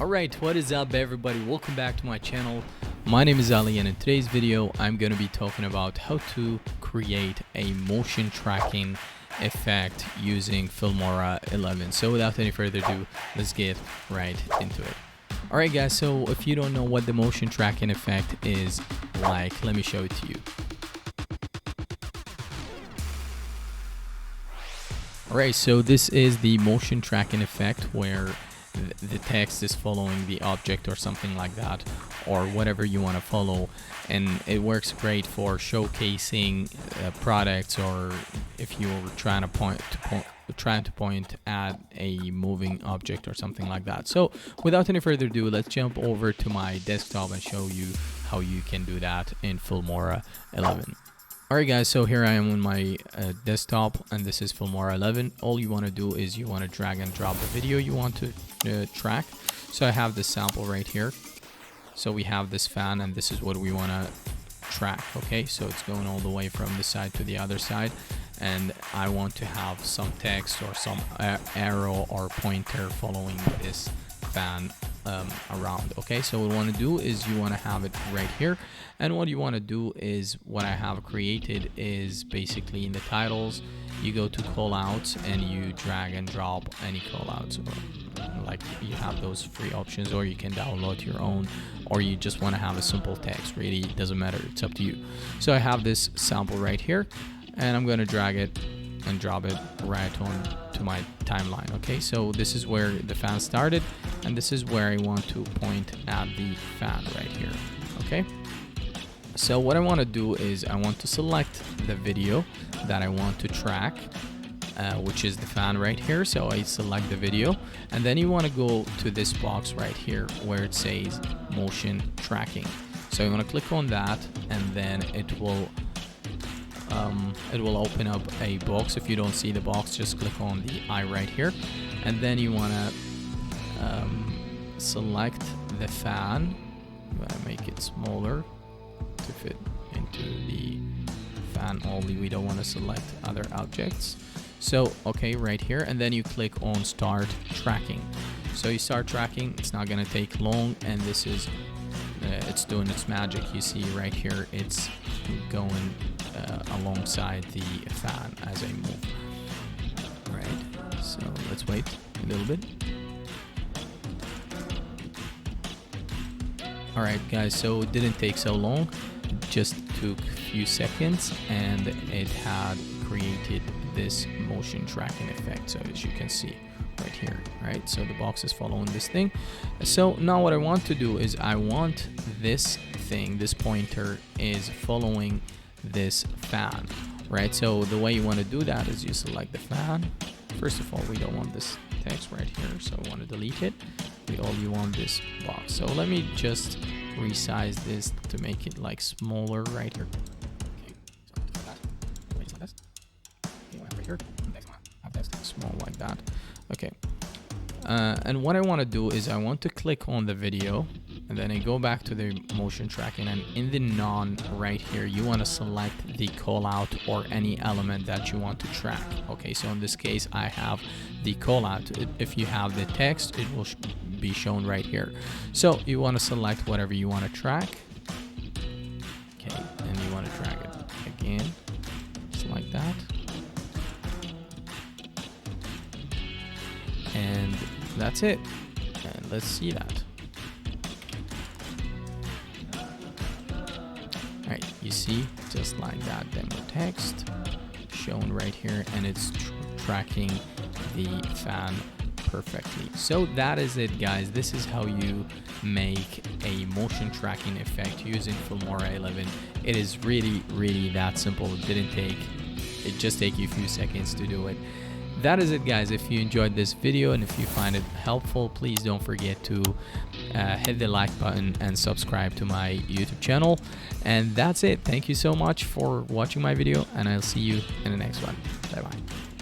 Alright, what is up everybody? Welcome back to my channel. My name is Ali, and in today's video I'm going to be talking about how to create a motion tracking effect using Filmora 11. So without any further ado, let's get right into it. Alright guys, so if you don't know what the motion tracking effect is like, let me show it to you. Alright, so this is the motion tracking effect where the text is following the object or something like that, or whatever you want to follow, and it works great for showcasing products, or if you're trying to point at a moving object or something like that. So without any further ado, let's jump over to my desktop and show you how you can do that in Filmora 11. Alright guys, so here I am on my desktop, and this is Filmora 11. All you want to do is you want to drag and drop the video you want to track. So I have this sample right here. So we have this fan, and this is what we want to track. Okay, so it's going all the way from this side to the other side, and I want to have some text or some arrow or pointer following this fan around. Okay, so what you want to do is you want to have it right here, and what you want to do is what I have created is basically in the titles you go to callouts and you drag and drop any callouts, or like you have those free options, or you can download your own, or you just want to have a simple text. Really, it doesn't matter, it's up to you. So I have this sample right here, and I'm going to drag it and drop it right on to my timeline. Okay, so this is where the fan started, and this is where I want to point at the fan right here. Okay, so what I want to do is I want to select the video that I want to track, which is the fan right here. So I select the video, and then you want to go to this box right here where it says motion tracking. So you want to click on that, and then it will open up a box. If you don't see the box, just click on the eye right here, and then you want to select the fan. I'm gonna make it smaller to fit into the fan only. We don't want to select other objects. So okay, right here, and then you click on start tracking. So you start tracking. It's not gonna take long, and this is it's doing its magic. You see right here, it's going alongside the fan as I move. Right, so let's wait a little bit. Alright guys, so it didn't take so long, it just took a few seconds, and it had created this motion tracking effect. So as you can see right here, right, so the box is following this thing. So now what I want to do is I want this thing, this pointer is following this fan, right? So the way you want to do that is you select the fan. First of all, we don't want this text right here, so I want to delete it. You want this box. So let me just resize this to make it like smaller right here. Okay, so for that, wait for this. Okay, over here, next one, have this small like that. Okay, and what I want to do is I want to click on the video, and then I go back to the motion tracking, and in the none right here you want to select the call out or any element that you want to track. Okay, so in this case I have the call out. If you have the text, it will be shown right here. So you want to select whatever you want to track. Okay, and you want to drag it again just like that, and that's it. And let's see that. Alright, you see, just like that, demo text shown right here, and it's tracking the fan perfectly. So that is it guys. This is how you make a motion tracking effect using Filmora 11. It is really that simple. It just take you a few seconds to do it. That is it guys. If you enjoyed this video and if you find it helpful, please don't forget to hit the like button and subscribe to my YouTube channel. And that's it. Thank you so much for watching my video, and I'll see you in the next one. Bye bye.